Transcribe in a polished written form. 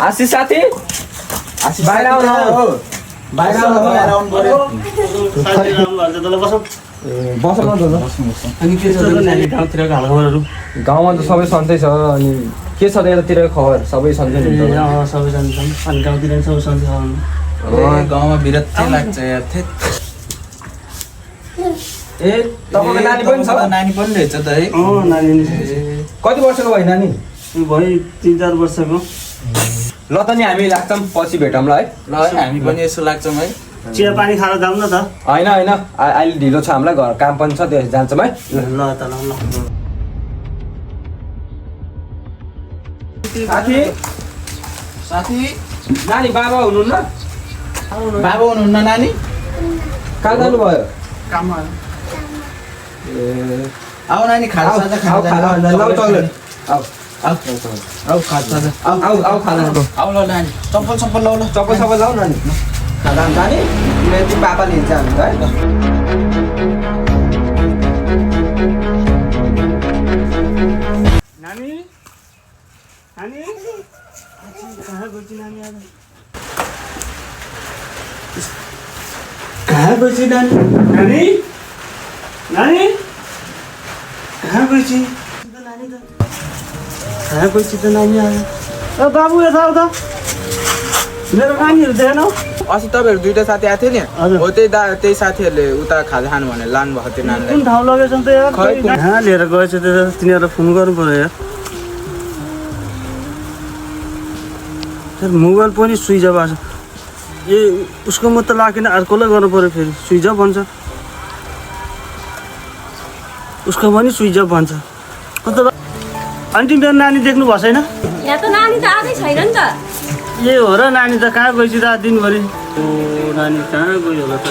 आशिष साथी बाहिर आउनु हो बाहिर आउनु पर्यो साथी राम्रो भन्छ तँलाई बसौँ बस न त अनि के छ नानी गाउँतिरको हालखबरहरू गाउँमा त सबै सन्चै छ अनि के छ यतातिरको खबर सबै सन्चै नि सबै जान्छन् अनि गाउँतिर पनि सबै सन्चै छ गाउँमा विरक्ति लाग्छ यार ए तपाईँको नानी पनि छ नानी पनि रहेछ त है नानी कति वर्षको भयो नानी भयो 3-4 वर्षको ल त नि हामी लाग्छौँ पछि भेटौँला है ल हामी पनि यसो लाग्छौँ है चिया पानी खाएर जाऊँ न त होइन होइन अहिले ढिलो छ हामीलाई घर काम पनि छ त्यो जान्छौँ है ल त ल साथी साथी नानी बाबा हुनुहुन्न बाबा हुनुहुन्न नानी कहाँ जानुभयो काममा ए आऊ नानी खाजा साजा आऊ खाना लौ चल आऊ आऊ खाजा आऊ खाना आऊ ल नानी चप्पल चप्पल लाउ ल चप्पल सबै लाऊ नानी खाना जाने यति पापा लिन्छ हामी है नानी नानी कहाँ गएछ नानी आज कहाँ गएछ नानी नानी नानी कहाँ गएछ नानी त कहाँ गएछ त नानी आज ओ बाबु यता आऊ त मेरो नानीहरू देखेनौ अस्ति तपाईँहरू दुईटा साथी आएको थियो नि हजुर। हो त्यही साथीहरूले उता खाजा खानु भनेर लानु भएको थियो नानीलाई कुन ठाउँ लगेछन् त यार खै, कुन- कहाँ लिएर गएछ त तिनीहरूलाई फोन गर्नु पर्यो यार मोबाइल पनि स्विच अफ आएको छ ए उसको मात्रै लागेन अर्कोलाई गर्नु पर्यो फेरि स्विच अफ भन्छ उसको पनि स्विच अफ भन्छ अन्त आन्टी मेरो नानी देख्नु भएको छैन यहाँ त नानी त आएकै छैन नि त ए हो र नानी त कहाँ गएछ त दिनभरि ओ नानी कहाँ गयो होला त